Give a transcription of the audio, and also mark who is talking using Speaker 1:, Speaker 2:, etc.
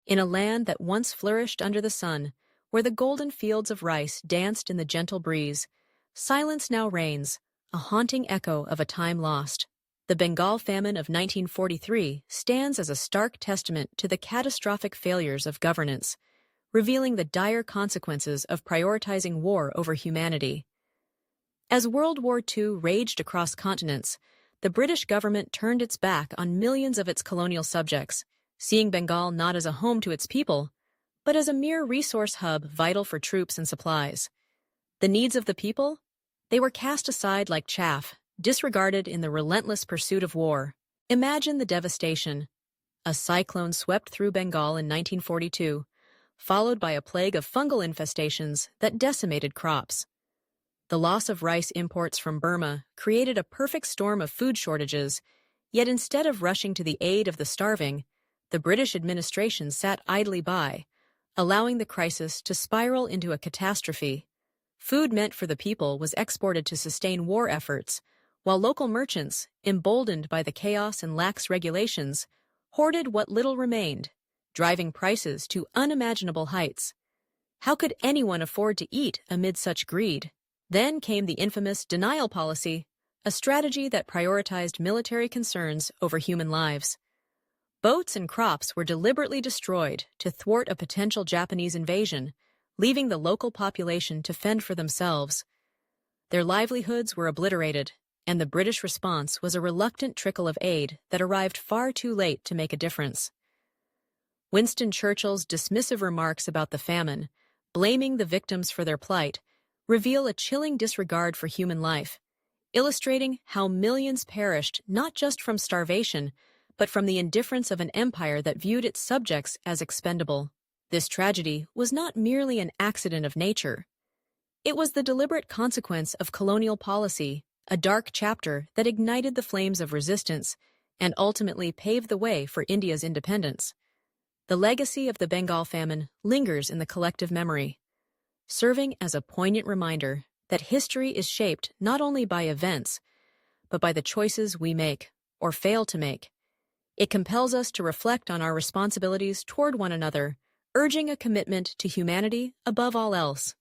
Speaker 1: In a land that once flourished under the sun, where the golden fields of rice danced in the gentle breeze, silence now reigns, a haunting echo of a time lost. The Bengal Famine of 1943 stands as a stark testament to the catastrophic failures of governance, revealing the dire consequences of prioritizing war over humanity. As World War II raged across continents, the British government turned its back on millions of its colonial subjects, seeing Bengal not as a home to its people, but as a mere resource hub vital for troops and supplies. The needs of the people? They were cast aside like chaff, disregarded in the relentless pursuit of war. Imagine the devastation. A cyclone swept through Bengal in 1942, followed by a plague of fungal infestations that decimated crops. The loss of rice imports from Burma created a perfect storm of food shortages, yet instead of rushing to the aid of the starving, the British administration sat idly by, allowing the crisis to spiral into a catastrophe. Food meant for the people was exported to sustain war efforts, while local merchants, emboldened by the chaos and lax regulations, hoarded what little remained, driving prices to unimaginable heights. How could anyone afford to eat amid such greed? Then came the infamous denial policy, a strategy that prioritized military concerns over human lives. Boats and crops were deliberately destroyed to thwart a potential Japanese invasion, leaving the local population to fend for themselves. Their livelihoods were obliterated, and the British response was a reluctant trickle of aid that arrived far too late to make a difference. Winston Churchill's dismissive remarks about the famine, blaming the victims for their plight, reveal a chilling disregard for human life, illustrating how millions perished not just from starvation, but from the indifference of an empire that viewed its subjects as expendable. This tragedy was not merely an accident of nature. It was the deliberate consequence of colonial policy, a dark chapter that ignited the flames of resistance and ultimately paved the way for India's independence. The legacy of the Bengal famine lingers in the collective memory, serving as a poignant reminder that history is shaped not only by events, but by the choices we make or fail to make. It compels us to reflect on our responsibilities toward one another, urging a commitment to humanity above all else.